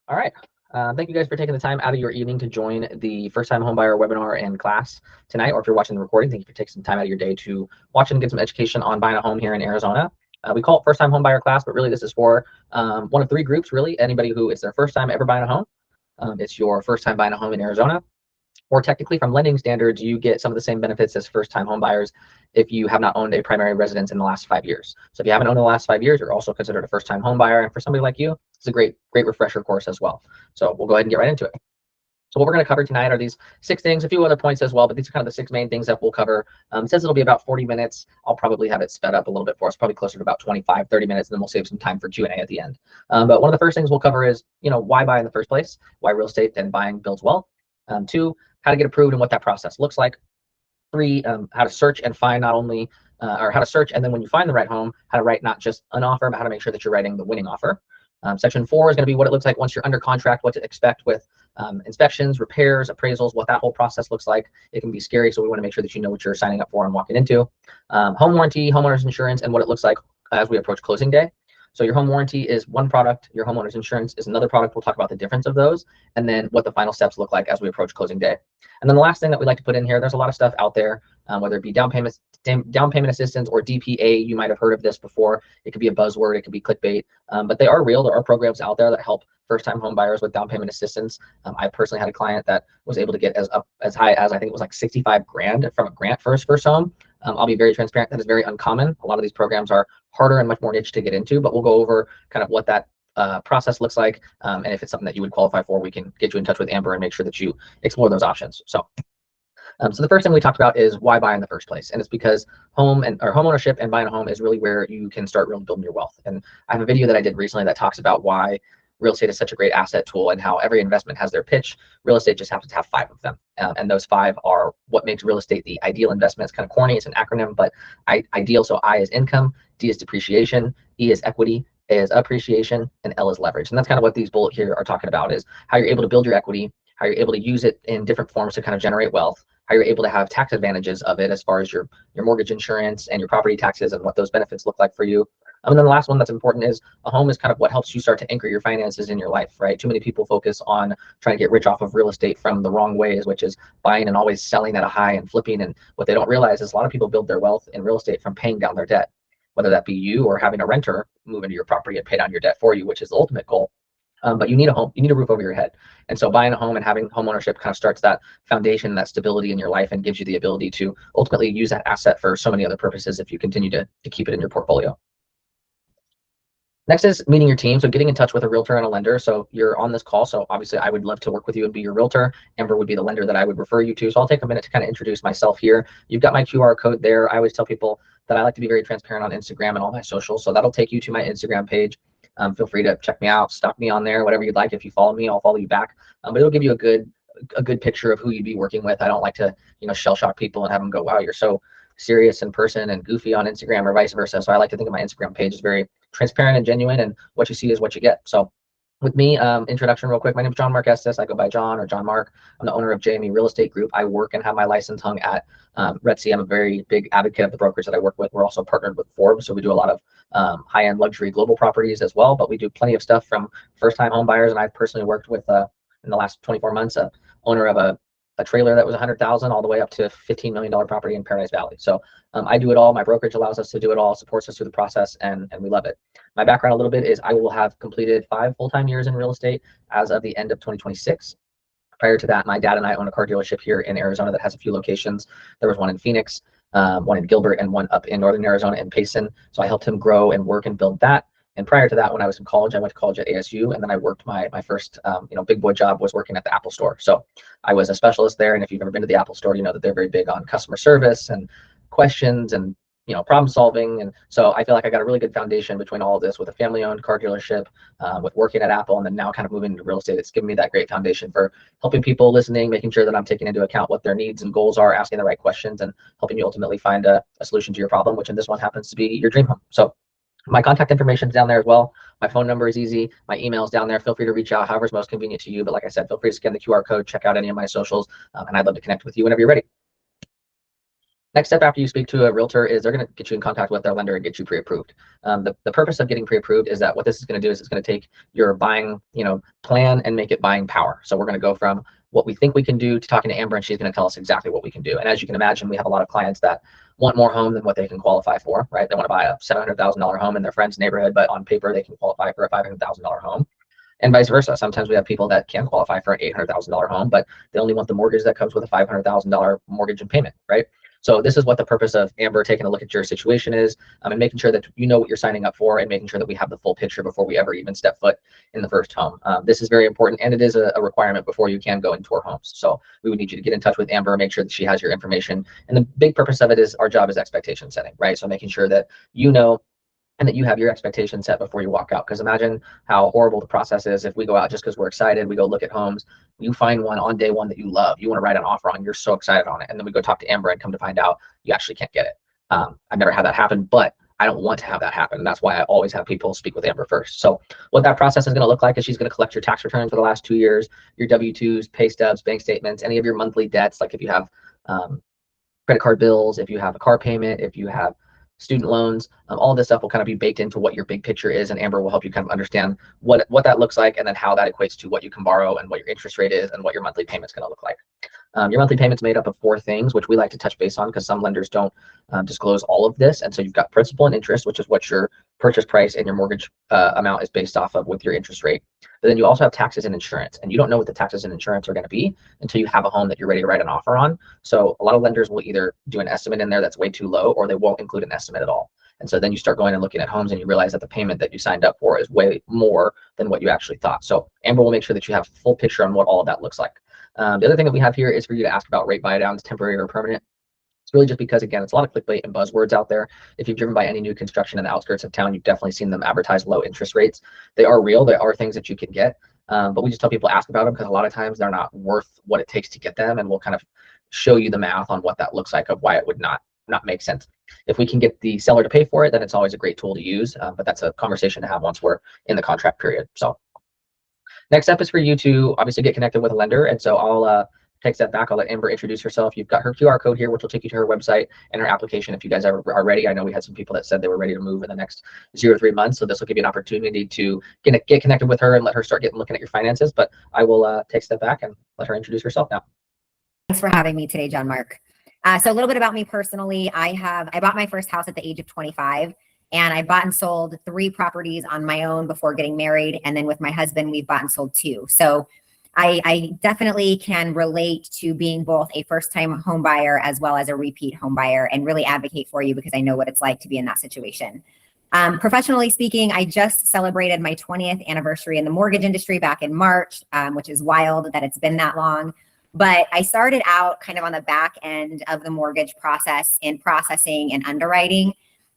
All right. Thank you guys for taking the time out of your evening to join the first time homebuyer webinar and class tonight. Or if you're watching the recording, thank you for taking some time out of your day to watch and get some education on buying a home here in Arizona. We call it first time homebuyer class, but really this is for one of three groups, really. Anybody who it's their first time ever buying a home. It's your first time buying a home in Arizona. Or technically from lending standards, you get some of the same benefits as first-time home buyers if you have not owned a primary residence in the last 5 years. So if you haven't owned in the last 5 years, you're also considered a first-time home buyer. And for somebody like you, it's a great refresher course as well. So we'll go ahead and get right into it. So what we're going to cover tonight are these 6 things, a few other points as well, but these are kind of the 6 main things that we'll cover. It says it'll be about 40 minutes. I'll probably have it sped up a little bit for us, probably closer to about 25, 30 minutes, and then we'll save some time for Q&A at the end. But one of the first things we'll cover is, why buy in the first place, why real estate and buying builds wealth. 2, how to get approved and what that process looks like. 3, how to search and find not only, or how to search, and then when you find the right home, how to write not just an offer, but how to make sure that you're writing the winning offer. Section 4 is going to be what it looks like once you're under contract, what to expect with inspections, repairs, appraisals, what that whole process looks like. It can be scary, so we want to make sure that you know what you're signing up for and walking into. Home warranty, homeowner's insurance, and what it looks like as we approach closing day. So your home warranty is one product, your homeowner's insurance is another product. We'll talk about the difference of those, and then what the final steps look like as we approach closing day. And then the last thing that we like to put in here, there's a lot of stuff out there, whether it be down payment assistance or DPA. You might have heard of this before. It could be a buzzword, it could be clickbait, but they are real. There are programs out there that help first-time home buyers with down payment assistance. I personally had a client that was able to get as high as, I think it was like 65 grand from a grant for his first home. I'll be very transparent. That is very uncommon. A lot of these programs are harder and much more niche to get into, but we'll go over kind of what that process looks like. And if it's something that you would qualify for, we can get you in touch with Amber and make sure that you explore those options. So the first thing we talked about is why buy in the first place. And it's because home ownership and buying a home is really where you can start really building your wealth. And I have a video that I did recently that talks about why real estate is such a great asset tool and how every investment has their pitch. Real estate just happens to have 5 of them. And those 5 are what makes real estate the ideal investment. It's kind of corny, it's an acronym, but ideal. So I is income, D is depreciation, E is equity, A is appreciation, and L is leverage. And that's kind of what these bullet here are talking about, is how you're able to build your equity, how you're able to use it in different forms to kind of generate wealth, how you're able to have tax advantages of it as far as your mortgage insurance and your property taxes and what those benefits look like for you. And then the last one that's important is a home is kind of what helps you start to anchor your finances in your life, right? Too many people focus on trying to get rich off of real estate from the wrong ways, which is buying and always selling at a high and flipping. And what they don't realize is a lot of people build their wealth in real estate from paying down their debt, whether that be you or having a renter move into your property and pay down your debt for you, which is the ultimate goal. But you need a home, you need a roof over your head. And so buying a home and having home ownership kind of starts that foundation, that stability in your life, and gives you the ability to ultimately use that asset for so many other purposes if you continue to keep it in your portfolio. Next is meeting your team. So getting in touch with a realtor and a lender. So you're on this call. So obviously I would love to work with you and be your realtor. Amber would be the lender that I would refer you to. So I'll take a minute to kind of introduce myself here. You've got my QR code there. I always tell people that I like to be very transparent on Instagram and all my socials. So that'll take you to my Instagram page. Feel free to check me out, stalk me on there, whatever you'd like. If you follow me, I'll follow you back. But it'll give you a good picture of who you'd be working with. I don't like to, shell shock people and have them go, wow, you're so serious in person and goofy on Instagram, or vice versa. So I like to think of my Instagram page as very transparent and genuine, and what you see is what you get. So with me, introduction real quick. My name is John Mark Estes. I go by John or John Mark. I'm the owner of JME Real Estate Group. I work and have my license hung at Retzi. I'm a very big advocate of the brokers that I work with. We're also partnered with Forbes, so we do a lot of high-end luxury global properties as well, but we do plenty of stuff from first-time home buyers. And I've personally worked with, in the last 24 months, a owner of a trailer that was 100,000 all the way up to $15 million property in Paradise Valley. So I do it all. My brokerage allows us to do it all, supports us through the process, and we love it. My background a little bit is I will have completed 5 full-time years in real estate as of the end of 2026. Prior to that, my dad and I own a car dealership here in Arizona that has a few locations. There was one in Phoenix, one in Gilbert, and one up in Northern Arizona in Payson. So I helped him grow and work and build that. And prior to that, when I was in college, I went to college at ASU, and then I worked my first big boy job was working at the Apple Store. So I was a specialist there, and if you've ever been to the Apple Store, you know that they're very big on customer service and questions and problem solving. And so I feel like I got a really good foundation between all of this with a family-owned car dealership, with working at Apple, and then now kind of moving into real estate. It's given me that great foundation for helping people, listening, making sure that I'm taking into account what their needs and goals are, asking the right questions, and helping you ultimately find a solution to your problem, which in this one happens to be your dream home. So my contact information is down there as well. My phone number is easy. My email is down there. Feel free to reach out however is most convenient to you. But like I said, feel free to scan the QR code, check out any of my socials, and I'd love to connect with you whenever you're ready. Next step after you speak to a realtor is they're going to get you in contact with their lender and get you pre-approved. The purpose of getting pre-approved is that what this is going to do is it's going to take your buying plan and make it buying power. So we're going to go from what we think we can do to talking to Amber, and she's going to tell us exactly what we can do. And as you can imagine, we have a lot of clients that want more home than what they can qualify for, right? They want to buy a $700,000 home in their friend's neighborhood, but on paper they can qualify for a $500,000 home. And vice versa. Sometimes we have people that can qualify for an $800,000 home, but they only want the mortgage that comes with a $500,000 mortgage and payment, right? So this is what the purpose of Amber taking a look at your situation is, and making sure that you know what you're signing up for, and making sure that we have the full picture before we ever even step foot in the first home. This is very important, and it is a requirement before you can go and tour homes. So we would need you to get in touch with Amber, make sure that she has your information. And the big purpose of it is our job is expectation setting, right? So making sure that you know and that you have your expectations set before you walk out. Because imagine how horrible the process is if we go out just because we're excited, we go look at homes, you find one on day one that you love, you want to write an offer on, you're so excited on it, and then we go talk to Amber and come to find out you actually can't get it. I've never had that happen, but I don't want to have that happen. And that's why I always have people speak with Amber first. So what that process is going to look like is she's going to collect your tax returns for the last 2 years, your W-2s, pay stubs, bank statements, any of your monthly debts, like if you have credit card bills, if you have a car payment, if you have student loans, all this stuff will kind of be baked into what your big picture is, and Amber will help you kind of understand what that looks like, and then how that equates to what you can borrow and what your interest rate is and what your monthly payment's going to look like. Your monthly payment's made up of 4 things, which we like to touch base on because some lenders don't disclose all of this. And so you've got principal and interest, which is what your purchase price and your mortgage amount is based off of with your interest rate. But then you also have taxes and insurance, and you don't know what the taxes and insurance are going to be until you have a home that you're ready to write an offer on. So a lot of lenders will either do an estimate in there that's way too low, or they won't include an estimate at all. And so then you start going and looking at homes and you realize that the payment that you signed up for is way more than what you actually thought. So Amber will make sure that you have a full picture on what all of that looks like. The other thing that we have here is for you to ask about rate buy downs, temporary or permanent. It's really just because, again, it's a lot of clickbait and buzzwords out there. If you've driven by any new construction in the outskirts of town, you've definitely seen them advertise low interest rates. They are real. They are things that you can get. But we just tell people ask about them because a lot of times they're not worth what it takes to get them. And we'll kind of show you the math on what that looks like of why it would not make sense. If we can get the seller to pay for it, then it's always a great tool to use. But that's a conversation to have once we're in the contract period. So next step is for you to obviously get connected with a lender. And so I'll take a step back. I'll let Amber introduce herself. You've got her QR code here, which will take you to her website and her application if you guys are ready. I know we had some people that said they were ready to move in the next 0 to 3 months. So this will give you an opportunity to get connected with her and let her start looking at your finances. But I will take a step back and let her introduce herself now. Thanks for having me today, John Mark. So a little bit about me personally. I bought my first house at the age of 25. And I bought and sold 3 properties on my own before getting married. And then with my husband, we've bought and sold 2. So I definitely can relate to being both a first-time home buyer as well as a repeat home buyer, and really advocate for you because I know what it's like to be in that situation. Professionally speaking, I just celebrated my 20th anniversary in the mortgage industry back in March, which is wild that it's been that long. But I started out kind of on the back end of the mortgage process in processing and underwriting.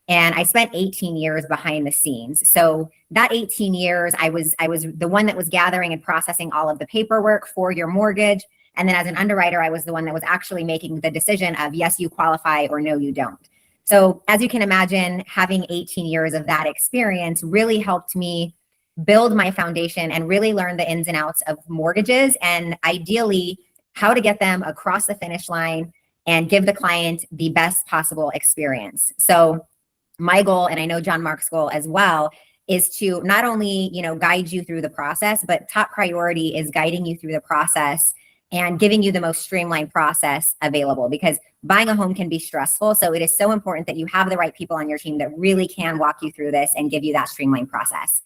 And I spent 18 years behind the scenes. So that 18 years, I was the one that was gathering and processing all of the paperwork for your mortgage. And then as an underwriter, I was the one that was actually making the decision of yes, you qualify, or no, you don't. So as you can imagine, having 18 years of that experience really helped me build my foundation and really learn the ins and outs of mortgages, and ideally how to get them across the finish line and give the client the best possible experience. So my goal, and I know John Mark's goal as well, is to not only, guide you through the process, but top priority is guiding you through the process and giving you the most streamlined process available, because buying a home can be stressful. So it is so important that you have the right people on your team that really can walk you through this and give you that streamlined process.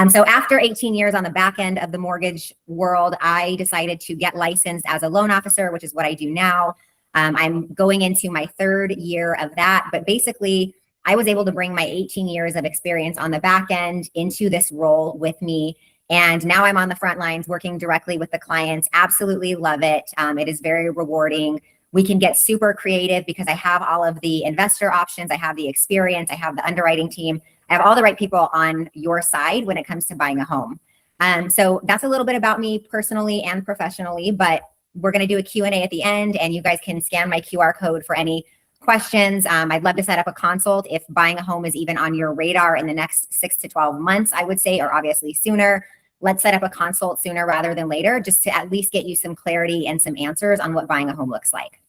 So after 18 years on the back end of the mortgage world, I decided to get licensed as a loan officer, which is what I do now. I'm going into my 3rd year of that, but basically I was able to bring my 18 years of experience on the back end into this role with me. And now I'm on the front lines working directly with the clients. Absolutely love it. It is very rewarding. We can get super creative because I have all of the investor options. I have the experience. I have the underwriting team. I have all the right people on your side when it comes to buying a home. So that's a little bit about me personally and professionally, but we're going to do a Q&A at the end, and you guys can scan my QR code for any questions. I'd love to set up a consult if buying a home is even on your radar in the next 6 to 12 months, I would say, or obviously sooner. Let's set up a consult sooner rather than later, just to at least get you some clarity and some answers on what buying a home looks like.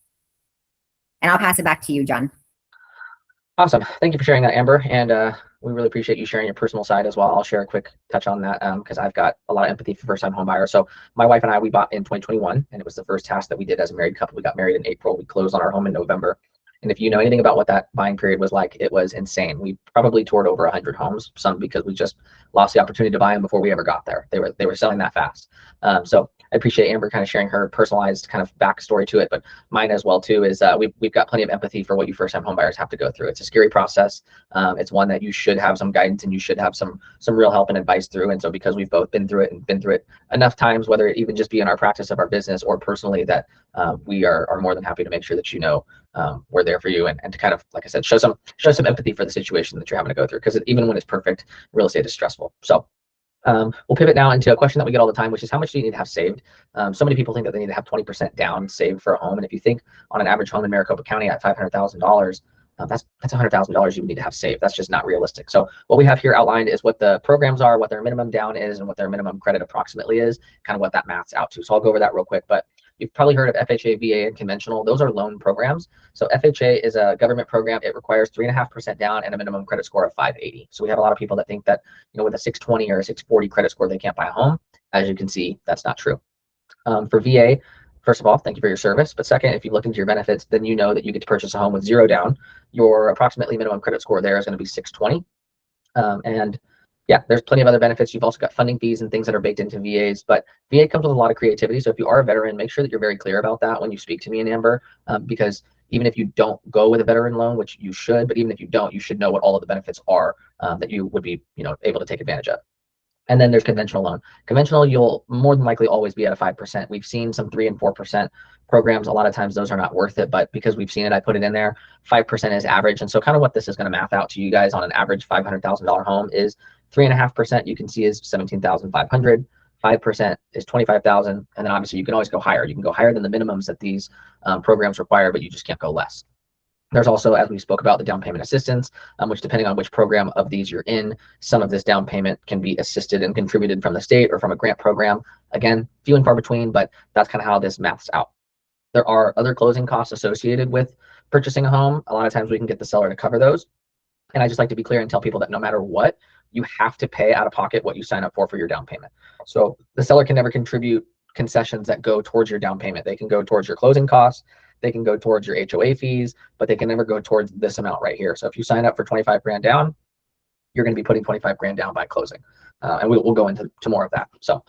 And I'll pass it back to you, John. Awesome. Thank you for sharing that, Amber. And we really appreciate you sharing your personal side as well. I'll share a quick touch on that because I've got a lot of empathy for first-time home buyers. So my wife and I, we bought in 2021, and it was the first house that we did as a married couple. We got married in April. We closed on our home in November. And if you know anything about what that buying period was like, it was insane. We probably toured over 100 homes, some because we just lost the opportunity to buy them before we ever got there. They were selling that fast. So I appreciate Amber kind of sharing her personalized kind of backstory to it, but mine as well too is we've got plenty of empathy for what you first-time home buyers have to go through. It's a scary process. It's one that you should have some guidance and you should have some real help and advice through. And so because we've both been through it and been through it enough times, whether it even just be in our practice of our business or personally, that we are more than happy to make sure that we're there for you and to kind of, like I said, show some empathy for the situation that you're having to go through, because even when it's perfect, real estate is stressful. So we'll pivot now into a question that we get all the time, which is how much do you need to have saved? So many people think that they need to have 20% down saved for a home. And if you think on an average home in Maricopa County at $500,000, that's $100,000 you would need to have saved. That's just not realistic. So what we have here outlined is what the programs are, what their minimum down is, and what their minimum credit approximately is, kind of what that maths out to. So I'll go over that real quick, but you've probably heard of FHA, VA, and conventional. Those are loan programs. So FHA is a government program. It requires 3.5% down and a minimum credit score of 580. So we have a lot of people that think that, with a 620 or a 640 credit score, they can't buy a home. As you can see, that's not true. For VA, first of all, thank you for your service. But second, if you look into your benefits, then you know that you get to purchase a home with 0 down. Your approximately minimum credit score there is going to be 620. And yeah, there's plenty of other benefits. You've also got funding fees and things that are baked into VAs, but VA comes with a lot of creativity. So if you are a veteran, make sure that you're very clear about that when you speak to me and Amber, because even if you don't go with a veteran loan, which you should, but even if you don't, you should know what all of the benefits are that you would be, able to take advantage of. And then there's conventional loan. Conventional, you'll more than likely always be at a 5%. We've seen some 3 and 4% programs. A lot of times those are not worth it, but because we've seen it, I put it in there. 5% is average. And so kind of what this is going to math out to you guys on an average $500,000 home is 3.5% you can see is 17,500. 5% is 25,000. And then obviously you can always go higher. You can go higher than the minimums that these programs require, but you just can't go less. There's also, as we spoke about, the down payment assistance, which depending on which program of these you're in, some of this down payment can be assisted and contributed from the state or from a grant program. Again, few and far between, but that's kind of how this maths out. There are other closing costs associated with purchasing a home. A lot of times we can get the seller to cover those. And I just like to be clear and tell people that no matter what, you have to pay out of pocket what you sign up for your down payment. So the seller can never contribute concessions that go towards your down payment. They can go towards your closing costs. They can go towards your HOA fees, but they can never go towards this amount right here. So if you sign up for 25 grand down, you're going to be putting 25 grand down by closing. And we'll go into more of that. So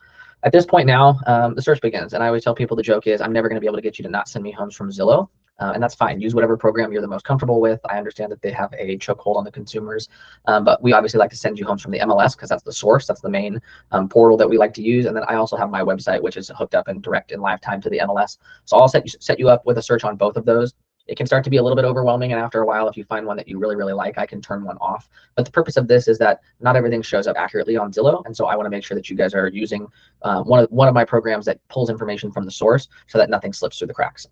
at this point now, the search begins. And I always tell people the joke is I'm never going to be able to get you to not send me homes from Zillow. And that's fine. Use whatever program you're the most comfortable with. I understand that they have a chokehold on the consumers, but we obviously like to send you homes from the MLS because that's the source. That's the main portal that we like to use. And then I also have my website, which is hooked up in direct in live time to the MLS. So I'll set you up with a search on both of those. It can start to be a little bit overwhelming, and after a while, if you find one that you really, really like, I can turn one off. But the purpose of this is that not everything shows up accurately on Zillow, and so I want to make sure that you guys are using one of my programs that pulls information from the source so that nothing slips through the cracks.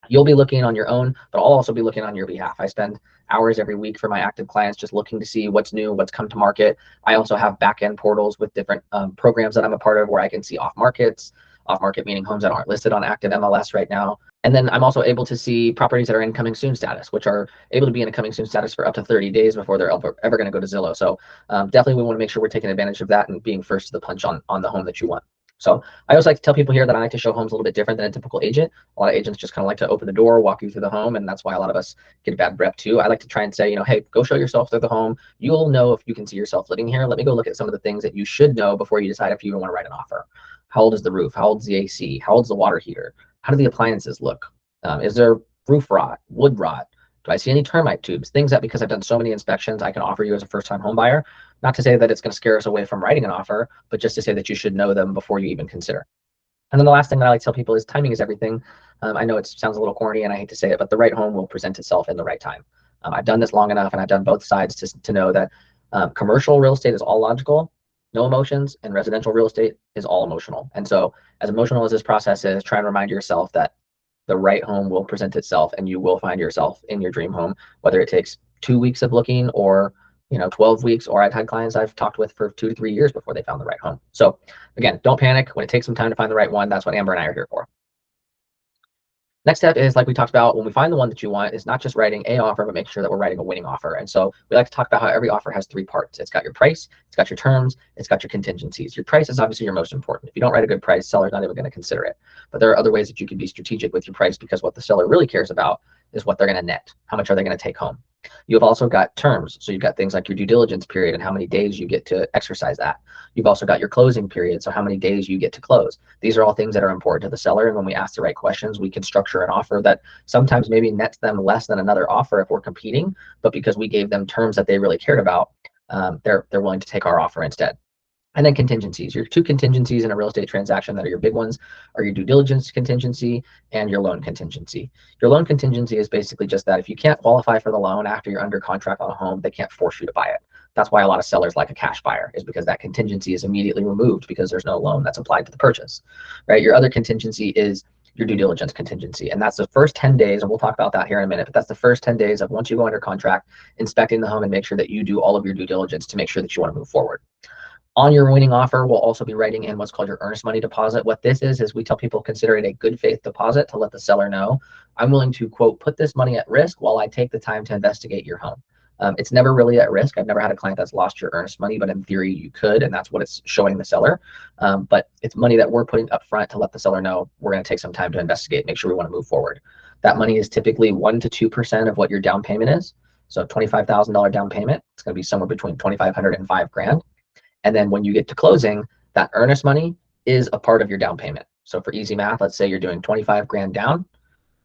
You'll be looking on your own, but I'll also be looking on your behalf. I spend hours every week for my active clients just looking to see what's new, what's come to market. I also have back-end portals with different programs that I'm a part of where I can see off market meaning homes that aren't listed on active MLS right now. And then I'm also able to see properties that are in coming soon status, which are able to be in a coming soon status for up to 30 days before they're ever going to go to Zillow. So definitely we want to make sure we're taking advantage of that and being first to the punch on the home that you want. So I always like to tell people here that I like to show homes a little bit different than a typical agent. A lot of agents just kind of like to open the door, walk you through the home, and that's why a lot of us get a bad rep too. I like to try and say, hey, go show yourself through the home. You'll know if you can see yourself living here. Let me go look at some of the things that you should know before you decide if you even want to write an offer. How old is the roof? How old is the AC? How old is the water heater? How do the appliances look? Is there roof rot, wood rot? Do I see any termite tubes? Things that, because I've done so many inspections, I can offer you as a first-time home buyer. Not to say that it's going to scare us away from writing an offer, but just to say that you should know them before you even consider. And then the last thing that I like to tell people is timing is everything. I know it sounds a little corny and I hate to say it, but the right home will present itself in the right time. I've done this long enough and I've done both sides to know that commercial real estate is all logical, no emotions, and residential real estate is all emotional. And so as emotional as this process is, try and remind yourself that the right home will present itself and you will find yourself in your dream home, whether it takes 2 weeks of looking or 12 weeks, or I've had clients I've talked with for 2 to 3 years before they found the right home. So again, don't panic. When it takes some time to find the right one, that's what Amber and I are here for. Next step is, like we talked about, when we find the one that you want, is not just writing a offer, but make sure that we're writing a winning offer. And so we like to talk about how every offer has three parts. It's got your price, it's got your terms, it's got your contingencies. Your price is obviously your most important. If you don't write a good price, seller's not even going to consider it. But there are other ways that you can be strategic with your price, because what the seller really cares about is what they're going to net. How much are they going to take home? You've also got terms. So you've got things like your due diligence period and how many days you get to exercise that. You've also got your closing period. So how many days you get to close. These are all things that are important to the seller. And when we ask the right questions, we can structure an offer that sometimes maybe nets them less than another offer if we're competing, but because we gave them terms that they really cared about, they're willing to take our offer instead. And then contingencies. Your two contingencies in a real estate transaction that are your big ones are your due diligence contingency and your loan contingency. Your loan contingency is basically just that if you can't qualify for the loan after you're under contract on a home, they can't force you to buy it. That's why a lot of sellers like a cash buyer, is because that contingency is immediately removed because there's no loan that's applied to the purchase, right? Your other contingency is your due diligence contingency. And that's the first 10 days, and we'll talk about that here in a minute, but that's the first 10 days of once you go under contract, inspecting the home and make sure that you do all of your due diligence to make sure that you want to move forward. On your winning offer, we'll also be writing in what's called your earnest money deposit. What this is we tell people consider it a good faith deposit to let the seller know, I'm willing to, quote, put this money at risk while I take the time to investigate your home. It's never really at risk. I've never had a client that's lost your earnest money, but in theory you could, and that's what it's showing the seller. But it's money that we're putting up front to let the seller know we're going to take some time to investigate, make sure we want to move forward. That money is typically 1 to 2% of what your down payment is. So $25,000 down payment, it's going to be somewhere between $2,500 and $5,000. And then when you get to closing, that earnest money is a part of your down payment. So for easy math, let's say you're doing $25,000 down,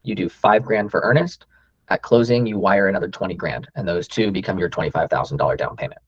you do $5,000 for earnest. At closing, you wire another $20,000, and those two become your $25,000 down payment.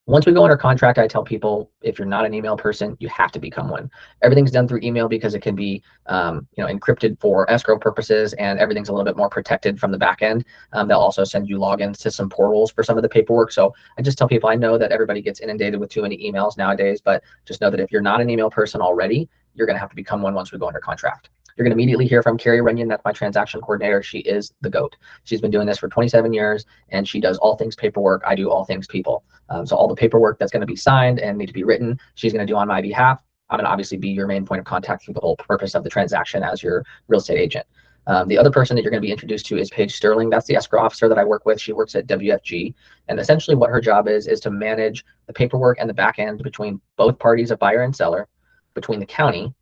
Once we go under contract, I tell people, if you're not an email person, you have to become one. Everything's done through email because it can be encrypted for escrow purposes, and everything's a little bit more protected from the back end. They'll also send you logins to some portals for some of the paperwork. So I just tell people, I know that everybody gets inundated with too many emails nowadays, but just know that if you're not an email person already, you're going to have to become one once we go under contract. You're going to immediately hear from Carrie Runyon. That's my transaction coordinator. She is the GOAT. She's been doing this for 27 years, and she does all things paperwork. I do all things people. So all the paperwork that's going to be signed and need to be written, she's going to do on my behalf. I'm going to obviously be your main point of contact through the whole purpose of the transaction as your real estate agent. The other person that you're going to be introduced to is Paige Sterling. That's the escrow officer that I work with. She works at WFG. And essentially what her job is to manage the paperwork and the back end between both parties of buyer and seller, between the county,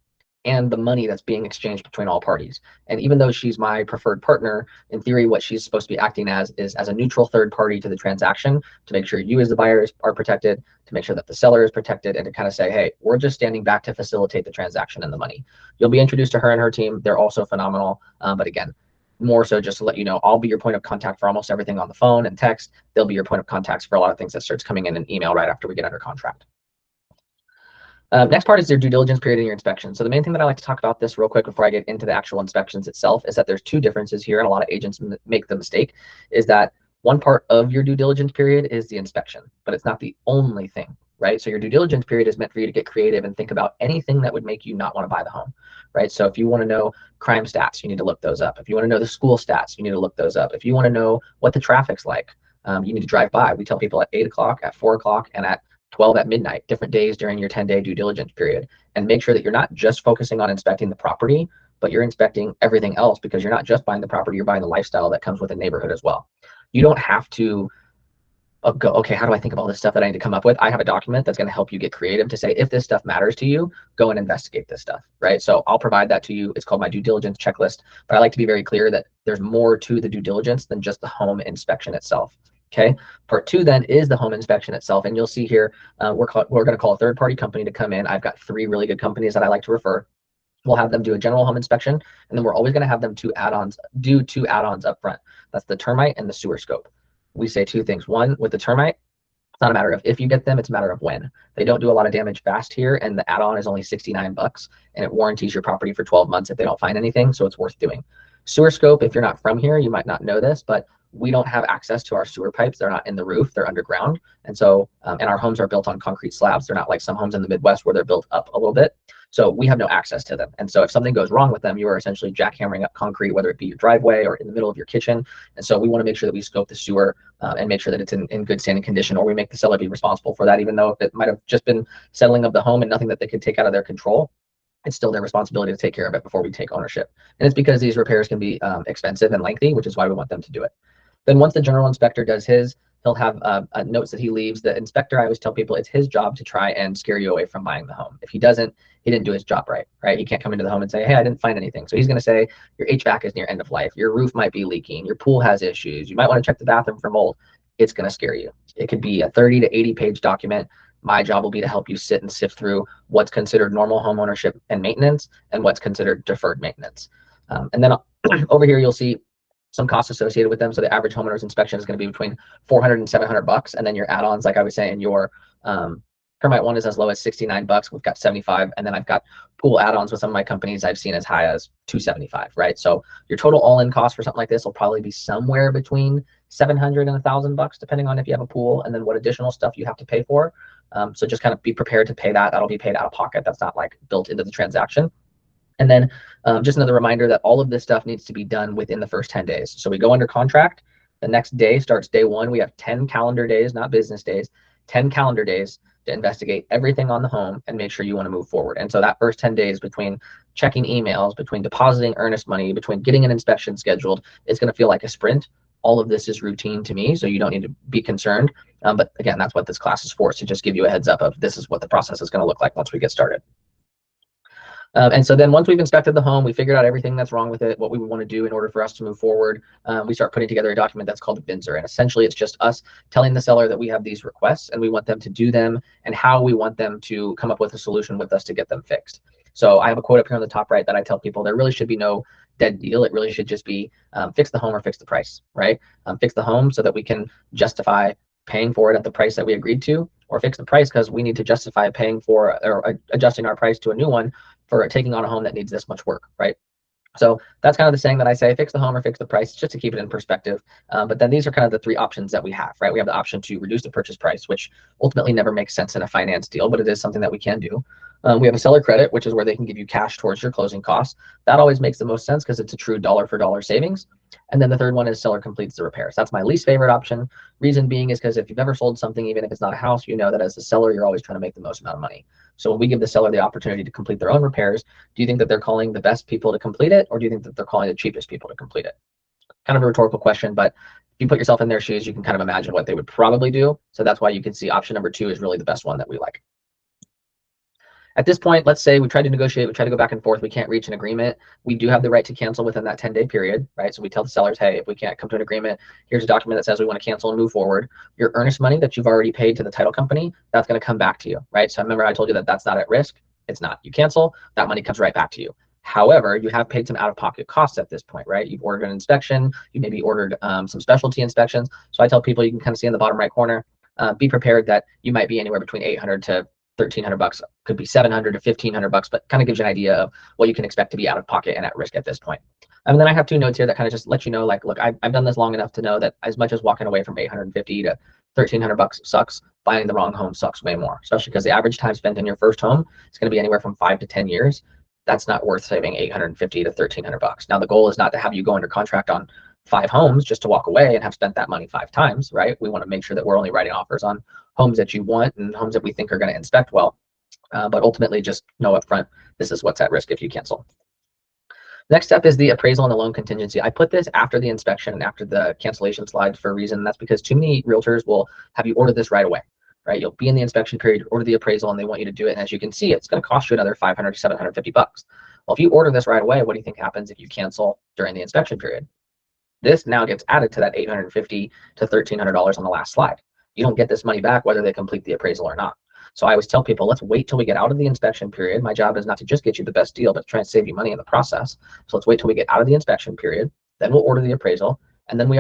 and the money that's being exchanged between all parties. And even though she's my preferred partner, in theory, what she's supposed to be acting as is as a neutral third party to the transaction, to make sure you as the buyers are protected, to make sure that the seller is protected, and to kind of say, hey, we're just standing back to facilitate the transaction and the money. You'll be introduced to her and her team. They're also phenomenal. But again, more so just to let you know, I'll be your point of contact for almost everything on the phone and text. They'll be your point of contacts for a lot of things that starts coming in an email right after we get under contract. Next part is your due diligence period and your inspection. So the main thing that I like to talk about this real quick before I get into the actual inspections itself is that there's two differences here, and a lot of agents make the mistake, is that one part of your due diligence period is the inspection, but it's not the only thing, right? So your due diligence period is meant for you to get creative and think about anything that would make you not want to buy the home, right? So if you want to know crime stats, you need to look those up. If you want to know the school stats, you need to look those up. If you want to know what the traffic's like, you need to drive by. We tell people at 8 o'clock, at 4 o'clock, and at 12 at midnight, different days during your 10-day due diligence period, and make sure that you're not just focusing on inspecting the property, but you're inspecting everything else, because you're not just buying the property, you're buying the lifestyle that comes with the neighborhood as well. You don't have to go, okay, how do I think of all this stuff that I need to come up with? I have a document that's going to help you get creative to say, if this stuff matters to you, go and investigate this stuff, right? So I'll provide that to you. It's called my due diligence checklist, but I like to be very clear that there's more to the due diligence than just the home inspection itself. Okay, part two then is the home inspection itself. And you'll see here, we're going to call a third party company to come in. I've got 3 really good companies that I like to refer. We'll have them do a general home inspection, and then we're always going to have them do two add-ons up front. That's the termite and the sewer scope. We say 2 things. One, with the termite, it's not a matter of if you get them, it's a matter of when. They don't do a lot of damage fast here, and the add-on is only $69, and it warranties your property for 12 months if they don't find anything, so it's worth doing. Sewer scope, if you're not from here, you might not know this, but we don't have access to our sewer pipes. They're not in the roof, they're underground. And so, and our homes are built on concrete slabs. They're not like some homes in the Midwest where they're built up a little bit. So we have no access to them. And so if something goes wrong with them, you are essentially jackhammering up concrete, whether it be your driveway or in the middle of your kitchen. And so we want to make sure that we scope the sewer and make sure that it's in good standing condition, or we make the seller be responsible for that, even though it might have just been settling of the home and nothing that they could take out of their control. it's still their responsibility to take care of it before we take ownership. And it's because these repairs can be expensive and lengthy, which is why we want them to do it. Then once the general inspector does his, he'll have notes that he leaves. The inspector, I always tell people, it's his job to try and scare you away from buying the home. If he doesn't, he didn't do his job right, right? He can't come into the home and say, hey, I didn't find anything. So he's going to say, your HVAC is near end of life. Your roof might be leaking. Your pool has issues. You might want to check the bathroom for mold. It's going to scare you. It could be a 30 to 80 page document. My job will be to help you sit and sift through what's considered normal home ownership and maintenance and what's considered deferred maintenance. And then over here, you'll see some costs associated with them. So the average homeowner's inspection is going to be between 400 and 700 bucks. And then your add-ons, like I was saying, your termite one is as low as 69 bucks. We've got 75. And then I've got pool add-ons with some of my companies I've seen as high as 275, right? So your total all-in cost for something like this will probably be somewhere between 700 and 1,000 bucks, depending on if you have a pool and then what additional stuff you have to pay for. So just kind of be prepared to pay that. That'll be paid out of pocket. That's not like built into the transaction. And then just another reminder that all of this stuff needs to be done within the first 10 days. So we go under contract. The next day starts day one. We have 10 calendar days, not business days, 10 calendar days to investigate everything on the home and make sure you want to move forward. And so that first 10 days between checking emails, between depositing earnest money, between getting an inspection scheduled, it's going to feel like a sprint. All of this is routine to me, so you don't need to be concerned. But again, that's what this class is for, to just give you a heads up of this is what the process is going to look like once we get started. And so then once we've inspected the home, we figured out everything that's wrong with it, what we want to do in order for us to move forward, we start putting together a document that's called a BINSR. And essentially, it's just us telling the seller that we have these requests and we want them to do them and how we want them to come up with a solution with us to get them fixed. So I have a quote up here on the top right that I tell people there really should be no dead deal. It really should just be fix the home or fix the price, right? Fix the home so that we can justify paying for it at the price that we agreed to, or fix the price because we need to justify paying for or adjusting our price to a new one for taking on a home that needs this much work, right? So that's kind of the saying that I say, fix the home or fix the price, just to keep it in perspective. But then these are kind of the three options that we have, right? We have the option to reduce the purchase price, which ultimately never makes sense in a finance deal, but it is something that we can do. We have a seller credit, which is where they can give you cash towards your closing costs. That always makes the most sense because it's a true dollar for dollar savings. And then the third one is seller completes the repairs. That's my least favorite option. Reason being is because if you've ever sold something, even if it's not a house, you know that as a seller, you're always trying to make the most amount of money. So when we give the seller the opportunity to complete their own repairs, do you think that they're calling the best people to complete it, or do you think that they're calling the cheapest people to complete it? Kind of a rhetorical question, but if you put yourself in their shoes, you can kind of imagine what they would probably do. So that's why you can see option number 2 is really the best one that we like. At this point, let's say we try to negotiate, we try to go back and forth, we can't reach an agreement. We do have the right to cancel within that 10-day period, right? So we tell the sellers, hey, if we can't come to an agreement, here's a document that says we want to cancel and move forward. Your earnest money that you've already paid to the title company, that's going to come back to you, right? So remember I told you that that's not at risk. It's not. You cancel, that money comes right back to you. However, you have paid some out-of-pocket costs at this point, right? You've ordered an inspection, you maybe ordered some specialty inspections. So I tell people, you can kind of see in the bottom right corner, be prepared that you might be anywhere between 800 to 1,300 bucks, could be 700 to 1,500 bucks, but kind of gives you an idea of what you can expect to be out of pocket and at risk at this point. And then I have 2 notes here that kind of just let you know, like, look, I've done this long enough to know that as much as walking away from 850 to 1,300 bucks sucks, buying the wrong home sucks way more, especially because the average time spent in your first home is going to be anywhere from 5 to 10 years. That's not worth saving 850 to 1,300 bucks. Now, the goal is not to have you go under contract on 5 homes just to walk away and have spent that money 5 times, right? We want to make sure that we're only writing offers on homes that you want and homes that we think are going to inspect well. But ultimately, just know up front, this is what's at risk if you cancel. Next step is the appraisal and the loan contingency. I put this after the inspection and after the cancellation slide for a reason. That's because too many realtors will have you order this right away, right? You'll be in the inspection period, order the appraisal, and they want you to do it. And as you can see, it's going to cost you another 500 to 750 bucks. Well, if you order this right away, what do you think happens if you cancel during the inspection period? This now gets added to that $850 to $1,300 on the last slide. You don't get this money back whether they complete the appraisal or not. So I always tell people, let's wait till we get out of the inspection period. My job is not to just get you the best deal, but to try and save you money in the process. So let's wait till we get out of the inspection period. Then we'll order the appraisal. And then we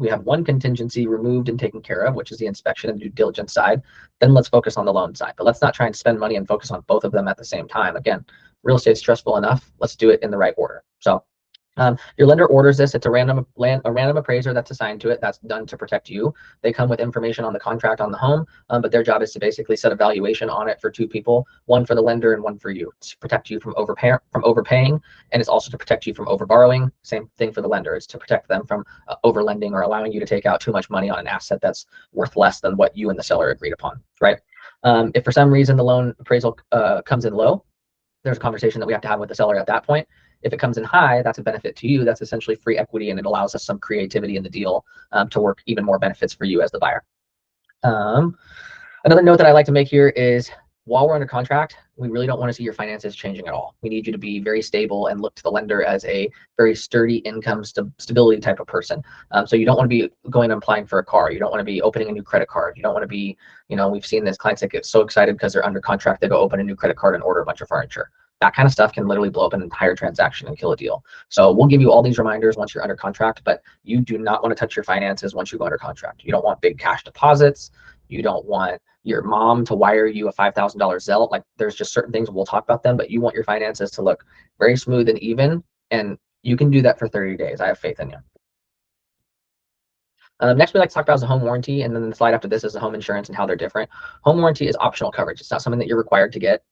have one contingency removed and taken care of, which is the inspection and due diligence side. Then let's focus on the loan side. But let's not try and spend money and focus on both of them at the same time. Again, real estate's stressful enough. Let's do it in the right order. So your lender orders this. It's a random appraiser that's assigned to it. That's done to protect you. They come with information on the contract on the home, but their job is to basically set a valuation on it for 2 people, one for the lender and one for you. It's to protect you from overpaying, and it's also to protect you from overborrowing. Same thing for the lender. It's to protect them from overlending or allowing you to take out too much money on an asset that's worth less than what you and the seller agreed upon, right? If for some reason the loan appraisal comes in low, there's a conversation that we have to have with the seller at that point. If it comes in high, that's a benefit to you. That's essentially free equity, and it allows us some creativity in the deal to work even more benefits for you as the buyer. Another note that I like to make here is while we're under contract, we really don't want to see your finances changing at all. We need you to be very stable and look to the lender as a very sturdy income stability type of person. So you don't want to be going and applying for a car. You don't want to be opening a new credit card. You don't want to be, we've seen this clients that get so excited because they're under contract, they go open a new credit card and order a bunch of furniture. That kind of stuff can literally blow up an entire transaction and kill a deal. So we'll give you all these reminders once you're under contract, but you do not want to touch your finances once you go under contract. You don't want big cash deposits. You don't want your mom to wire you a $5,000 Zelle. Like, there's just certain things, we'll talk about them, but you want your finances to look very smooth and even, and you can do that for 30 days. I have faith in you. Next, we like to talk about is the home warranty, and then the slide after this is the home insurance and how they're different. Home warranty is optional coverage. It's not something that you're required to get.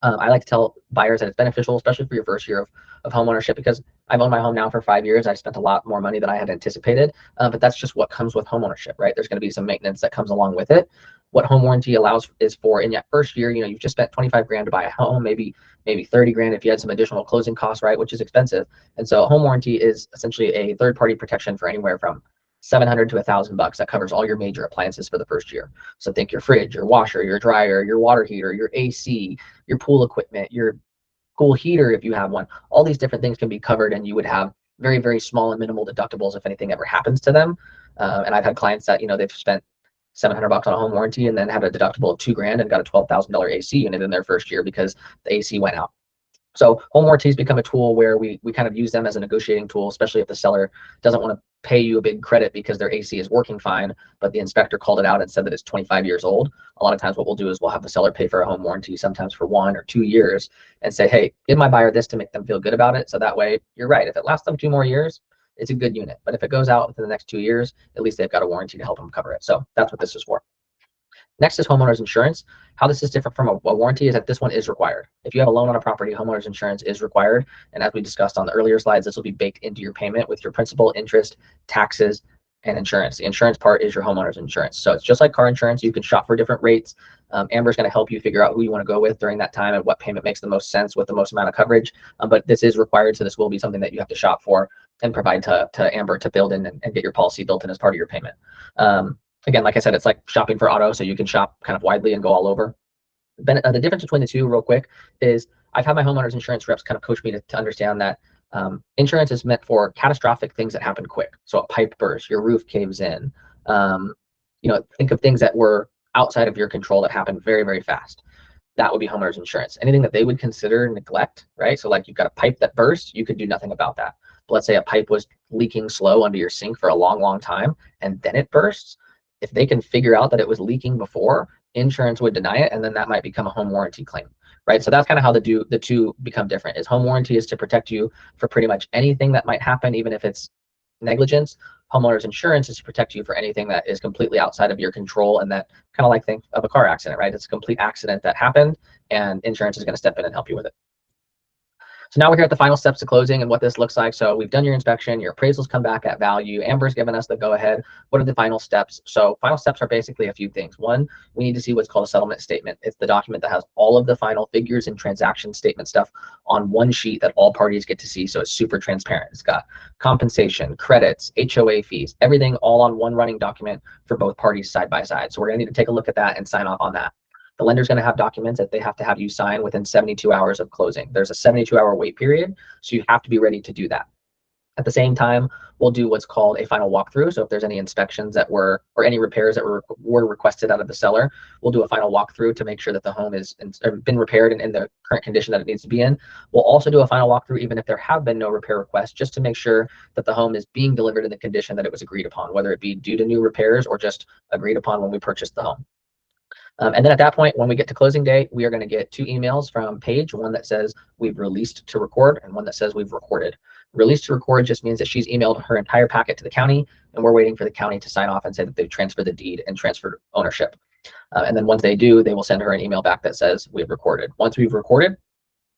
I like to tell buyers that it's beneficial, especially for your first year of home ownership, because I've owned my home now for 5 years. I've spent a lot more money than I had anticipated, but that's just what comes with home ownership, right? There's going to be some maintenance that comes along with it. What home warranty allows is for in that first year, you've just spent 25 grand to buy a home, maybe 30 grand if you had some additional closing costs, right? Which is expensive. And so home warranty is essentially a third-party protection for anywhere from $700 to $1,000 that covers all your major appliances for the first year. So think your fridge, your washer, your dryer, your water heater, your AC, your pool equipment, your pool heater if you have one. All these different things can be covered, and you would have very, very small and minimal deductibles if anything ever happens to them. And I've had clients that they've spent $700 on a home warranty and then had a deductible of $2 grand and got a $12,000 AC unit in their first year because the AC went out. So home warranties become a tool where we kind of use them as a negotiating tool, especially if the seller doesn't want to pay you a big credit because their AC is working fine, but the inspector called it out and said that it's 25 years old. A lot of times what we'll do is we'll have the seller pay for a home warranty, sometimes for 1 or 2 years, and say, hey, give my buyer this to make them feel good about it. So that way, you're right. If it lasts them 2 more years, it's a good unit. But if it goes out within the next 2 years, at least they've got a warranty to help them cover it. So that's what this is for. Next is homeowners insurance. How this is different from a warranty is that this one is required. If you have a loan on a property, homeowners insurance is required. And as we discussed on the earlier slides, this will be baked into your payment with your principal, interest, taxes, and insurance. The insurance part is your homeowner's insurance. So it's just like car insurance. You can shop for different rates. Amber's going to help you figure out who you want to go with during that time and what payment makes the most sense with the most amount of coverage. But this is required. So this will be something that you have to shop for and provide to Amber to build in and get your policy built in as part of your payment. Again, like I said, it's like shopping for auto, so you can shop kind of widely and go all over. The difference between the two, real quick, is I've had my homeowners insurance reps kind of coach me to understand that insurance is meant for catastrophic things that happen quick. So a pipe bursts, your roof caves in. Think of things that were outside of your control that happen very, very fast. That would be homeowners insurance. Anything that they would consider neglect, right? So like you've got a pipe that bursts, you could do nothing about that. But let's say a pipe was leaking slow under your sink for a long, long time, and then it bursts. If they can figure out that it was leaking before, insurance would deny it, and then that might become a home warranty claim, right? So that's kind of how the two become different. Is home warranty is to protect you for pretty much anything that might happen, even if it's negligence. Homeowners insurance is to protect you for anything that is completely outside of your control, and that kind of like think of a car accident, right? It's a complete accident that happened, and insurance is going to step in and help you with it. So now we're here at the final steps to closing and what this looks like. So we've done your inspection, your appraisals come back at value. Amber's given us the go ahead. What are the final steps? So final steps are basically a few things. One, we need to see what's called a settlement statement. It's the document that has all of the final figures and transaction statement stuff on one sheet that all parties get to see. So it's super transparent. It's got compensation, credits, HOA fees, everything all on one running document for both parties side by side. So we're gonna need to take a look at that and sign off on that. The lender's going to have documents that they have to have you sign within 72 hours of closing. There's a 72-hour wait period, so you have to be ready to do that. At the same time, we'll do what's called a final walkthrough. So if there's any inspections that were, or any repairs that were requested out of the seller, we'll do a final walkthrough to make sure that the home is been repaired and in the current condition that it needs to be in. We'll also do a final walkthrough even if there have been no repair requests, just to make sure that the home is being delivered in the condition that it was agreed upon, whether it be due to new repairs or just agreed upon when we purchased the home. And then at that point, when we get to closing day, we are going to get 2 emails from Paige, one that says we've released to record and one that says we've recorded. Released to record just means that she's emailed her entire packet to the county, and we're waiting for the county to sign off and say that they've transferred the deed and transferred ownership. And then once they do, they will send her an email back that says we've recorded. Once we've recorded,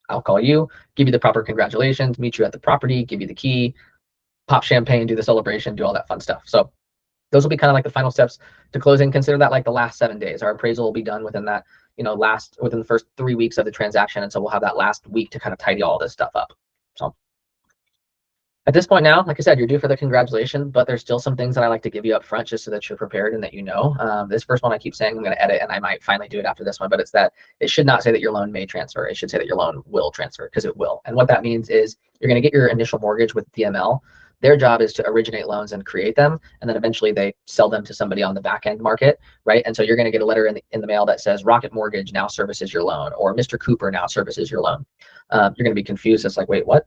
I'll call you, give you the proper congratulations, meet you at the property, give you the key, pop champagne, do the celebration, do all that fun stuff. So those will be kind of like the final steps to closing. Consider that like the last 7 days. Our appraisal will be done within that last within the first 3 weeks of the transaction. And so we'll have that last week to kind of tidy all this stuff up. So at this point now, like I said, you're due for the congratulations, but there's still some things that I like to give you up front just so that you're prepared and that you know. This first one I keep saying I'm going to edit, and I might finally do it after this one, but it's that it should not say that your loan may transfer. It should say that your loan will transfer, because it will. And what that means is you're going to get your initial mortgage with DML. Their job is to originate loans and create them, and then eventually they sell them to somebody on the back end market, right? And so you're going to get a letter in the mail that says Rocket Mortgage now services your loan, or Mr. Cooper now services your loan. You're going to be confused. It's like, wait, what?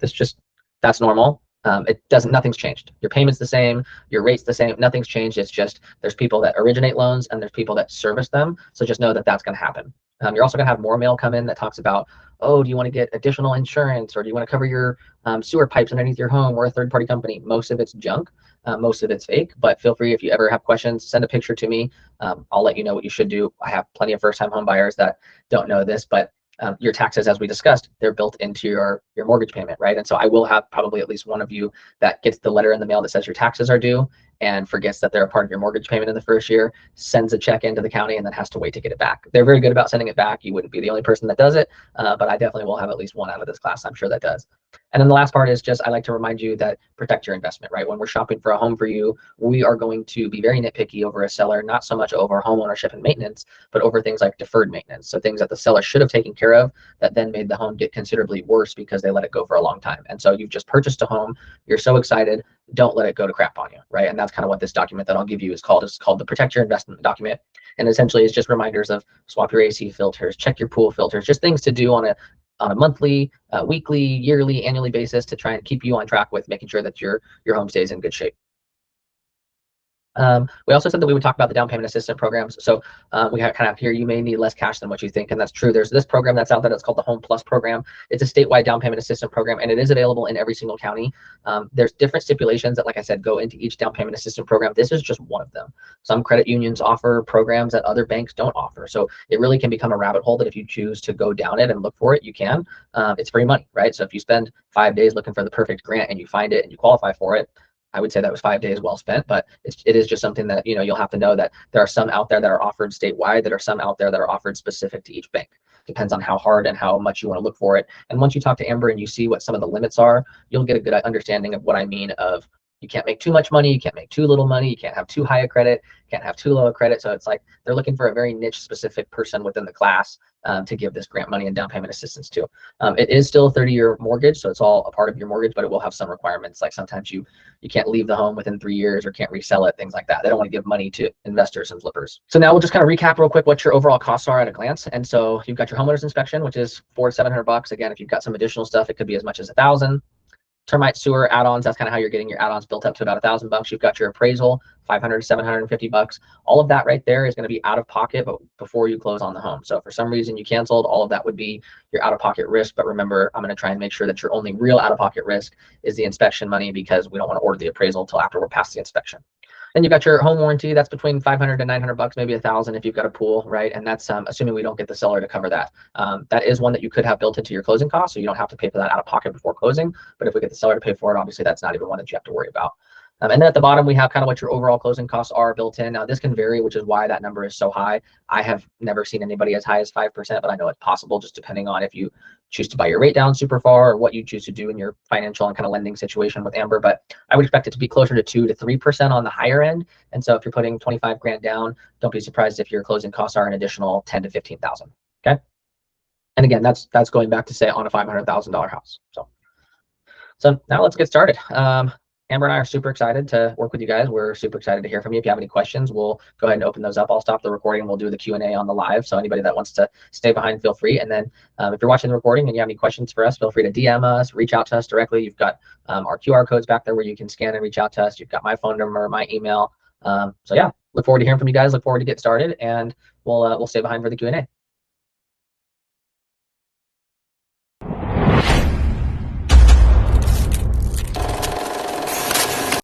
That's normal. Nothing's changed. Your payment's the same, your rate's the same, nothing's changed. It's just there's people that originate loans and there's people that service them. So just know that that's going to happen. You're also going to have more mail come in that talks about, oh, do you want to get additional insurance, or do you want to cover your sewer pipes underneath your home, or a third-party company? Most of it's junk, most of it's fake, but feel free, if you ever have questions, send a picture to me. I'll let you know what you should do. I have plenty of first-time home buyers that don't know this, but your taxes, as we discussed, they're built into your mortgage payment, right? And so I will have probably at least one of you that gets the letter in the mail that says your taxes are due and forgets that they're a part of your mortgage payment in the first year, sends a check into the county, and then has to wait to get it back. They're very good about sending it back. You wouldn't be the only person that does it, but I definitely will have at least one out of this class, I'm sure, that does. And then the last part is just, I like to remind you that protect your investment, right? When we're shopping for a home for you, we are going to be very nitpicky over a seller, not so much over home ownership and maintenance, but over things like deferred maintenance. So things that the seller should have taken care of that then made the home get considerably worse because they let it go for a long time. And so you've just purchased a home, you're so excited, don't let it go to crap on you, right? And that's kind of what this document that I'll give you is called. It's called the Protect Your Investment document. And essentially it's just reminders of swap your AC filters, check your pool filters, just things to do on a monthly, weekly, yearly, annually basis to try and keep you on track with making sure that your home stays in good shape. We also said that we would talk about the down payment assistance programs. So we have kind of here, you may need less cash than what you think, and that's true. There's this program that's out there that's called the Home Plus program. It's a statewide down payment assistance program, and it is available in every single county. There's different stipulations that, like I said, go into each down payment assistance program. This is just one of them. Some credit unions offer programs that other banks don't offer. So it really can become a rabbit hole that if you choose to go down it and look for it, you can. It's free money, right? So if you spend 5 days looking for the perfect grant and you find it and you qualify for it, I would say that was 5 days well spent, but it is just something that, you'll have to know that there are some out there that are offered statewide, that are some out there that are offered specific to each bank. Depends on how hard and how much you want to look for it. And once you talk to Amber and you see what some of the limits are, you'll get a good understanding of what I mean of you can't make too much money, you can't make too little money, you can't have too high a credit, can't have too low a credit. So it's like they're looking for a very niche specific person within the class to give this grant money and down payment assistance to. It is still a 30-year mortgage, so it's all a part of your mortgage, but it will have some requirements. Like sometimes you can't leave the home within 3 years or can't resell it, things like that. They don't want to give money to investors and flippers. So now we'll just kind of recap real quick what your overall costs are at a glance. And so you've got your homeowner's inspection, which is $400 to $700. Again, if you've got some additional stuff, it could be as much as $1,000. Termite, sewer, add-ons, that's kind of how you're getting your add-ons built up to about $1,000. You've got your appraisal, $500 to $750. All of that right there is going to be out of pocket, but before you close on the home. So if for some reason you canceled, all of that would be your out-of-pocket risk. But remember, I'm going to try and make sure that your only real out-of-pocket risk is the inspection money, because we don't want to order the appraisal until after we're past the inspection. Then you've got your home warranty. That's between $500 to $900, maybe $1,000 if you've got a pool, right? And that's assuming we don't get the seller to cover that. That is one that you could have built into your closing costs, so you don't have to pay for that out of pocket before closing. But if we get the seller to pay for it, obviously that's not even one that you have to worry about. And then at the bottom, we have kind of what your overall closing costs are built in. Now, this can vary, which is why that number is so high. I have never seen anybody as high as 5%, but I know it's possible, just depending on if you choose to buy your rate down super far or what you choose to do in your financial and kind of lending situation with Amber. But I would expect it to be closer to 2 to 3% on the higher end. And so if you're putting 25 grand down, don't be surprised if your closing costs are an additional 10 to 15,000. Okay. And again, that's going back to say on a $500,000 house. So now let's get started. Amber and I are super excited to work with you guys. We're super excited to hear from you. If you have any questions, we'll go ahead and open those up. I'll stop the recording and we'll do the Q&A on the live. So anybody that wants to stay behind, feel free. And then if you're watching the recording and you have any questions for us, feel free to DM us, reach out to us directly. You've got our QR codes back there where you can scan and reach out to us. You've got my phone number, my email. So yeah, look forward to hearing from you guys. Look forward to get started, and we'll stay behind for the Q&A.